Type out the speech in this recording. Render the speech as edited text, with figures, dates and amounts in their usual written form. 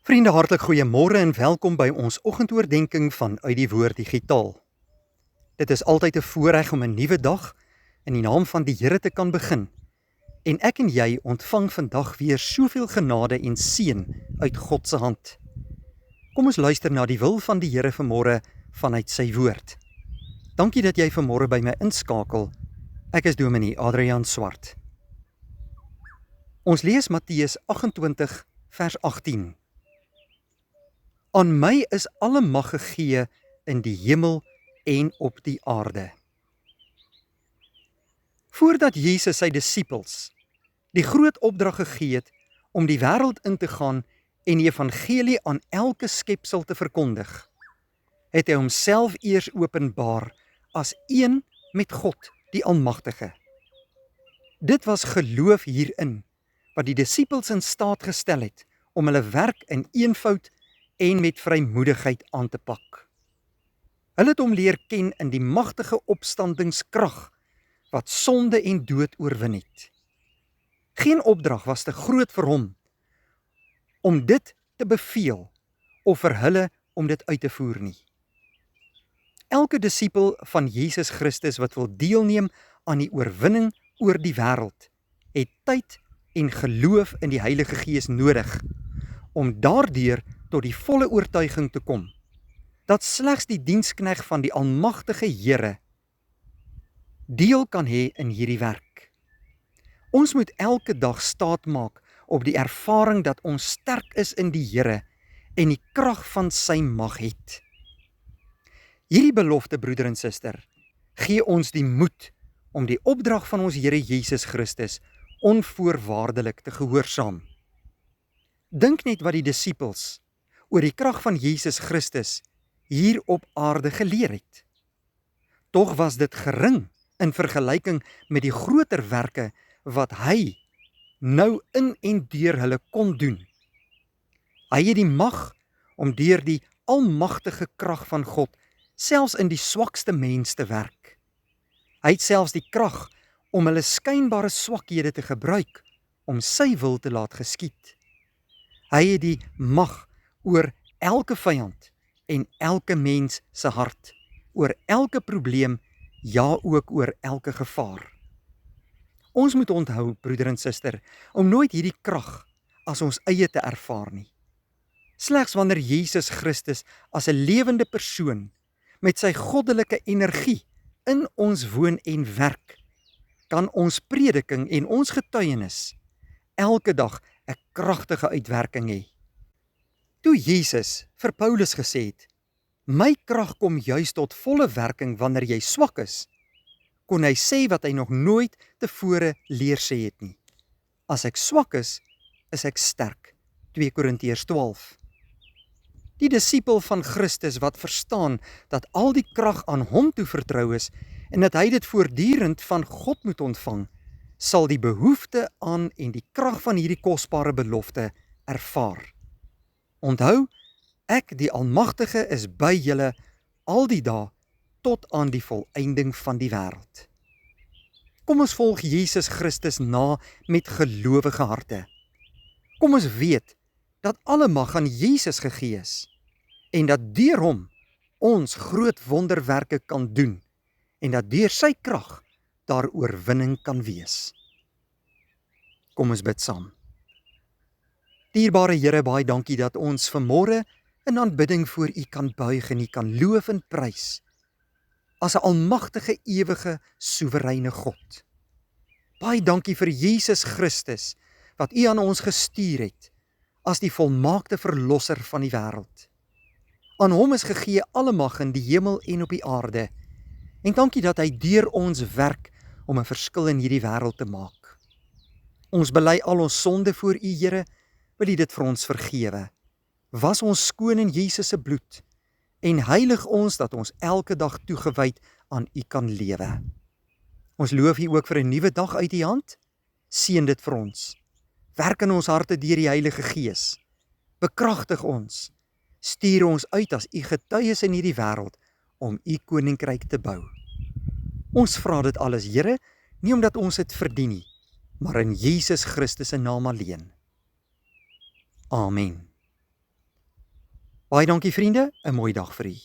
Vriende, hartlik goeiemôre en welkom by ons oggendoordenkings van Uit die Woord Digitaal. Dit is altyd 'n voorreg om 'n nuwe dag in die naam van die Here te kan begin. En ek en jy ontvang vandag weer soveel genade en seën uit God se hand. Kom ons luister na die wil van die Here vanmôre vanuit sy woord. Dankie dat jy vanmôre by my inskakel. Ek is Dominee Adrian Swart. Ons lees Matteus 28 vers 18. Aan my is alle mag gegee in die hemel en op die aarde. Voordat Jesus sy disippels die groot opdrag gegee het om die wêreld in te gaan en die evangelie aan elke skepsel te verkondig, het hy homself eers openbaar as een met God, die Almagtige. Dit was geloof hierin wat die disippels in staat gestel het om hulle werk in eenvoud en met vrymoedigheid aan te pak. Hulle het hom leer ken in die magtige opstandingskrag wat sonde en dood oorwin het. Geen opdrag was te groot vir hom om dit te beveel of vir hulle om dit uit te voer nie. Elke disipel van Jesus Christus wat wil deelneem aan die oorwinning oor die wêreld, het tyd en geloof in die Heilige Gees nodig om daardeur tot die volle oortuiging te kom, dat slegs die dienskneg van die Almagtige Here deel kan hê in hierdie werk. Ons moet elke dag staat maak op die ervaring dat ons sterk is in die Here en die krag van sy mag het. Hierdie belofte, broeder en suster, gee ons die moed om die opdrag van ons Here Jesus Christus onvoorwaardelik te gehoorsaam. Dink net wat die disippels oor die krag van Jesus Christus hier op aarde geleer het. Tog was dit gering in vergelyking met die groter werke wat hy nou in en deur hulle kon doen. Hy het die mag om deur die almagtige krag van God selfs in die swakste mens te werk. Hy het selfs die krag om hulle skynbare swakhede te gebruik om sy wil te laat geskied. Hy het die mag oor elke vyand en elke mens se hart, oor elke probleem, ja ook oor elke gevaar. Ons moet onthou, broeder en suster, om nooit hierdie krag as ons eie te ervaar nie. Slegs wanneer Jesus Christus as 'n lewende persoon met sy goddelike energie in ons woon en werk, kan ons prediking en ons getuienis elke dag 'n kragtige uitwerking hê. Toe Jesus vir Paulus gesê het, my krag kom juis tot volle werking wanneer jy swak is, kon hy sê wat hy nog nooit tevore leer sê het nie. As ek swak is ek sterk. 2 Korintiërs 12. Die disipel van Christus wat verstaan dat al die krag aan hom toe vertrou is en dat hy dit voortdurend van God moet ontvang, sal die behoefte aan en die krag van hierdie kosbare belofte ervaar. Onthou, ek die Almagtige is by julle al die dae tot aan die volëinding van die wêreld. Kom ons volg Jesus Christus na met gelowige harte. Kom ons weet dat alle mag aan Jesus gegee is en dat deur hom ons groot wonderwerke kan doen en dat deur sy krag daar oorwinning kan wees. Kom ons bid saam. Dierbare Here, baie dankie dat ons vanmôre in aanbidding voor U kan buig en U kan loof en prys as 'n almagtige, ewige, soewereine God. Baie dankie vir Jesus Christus wat U aan ons gestuur het as die volmaakte verlosser van die wêreld. Aan hom is gegee alle mag in die hemel en op die aarde. En dankie dat hy deur ons werk om 'n verskil in hierdie wêreld te maak. Ons bely al ons sonde voor U, Here, wil U dit vir ons vergewe. Was ons skoon in Jesus se bloed en heilig ons dat ons elke dag toegewyd aan U kan lewe. Ons loof U ook vir 'n nuwe dag uit U hand. Seën dit vir ons. Werk in ons harte deur die Heilige Gees. Bekragtig ons. Stuur ons uit as U getuies in hierdie wêreld om U koninkryk te bou. Ons vra dit alles, Here, nie omdat ons dit verdien nie, maar in Jesus Christus se naam alleen. Amen. Baie dankie vriende, 'n mooi dag vir u.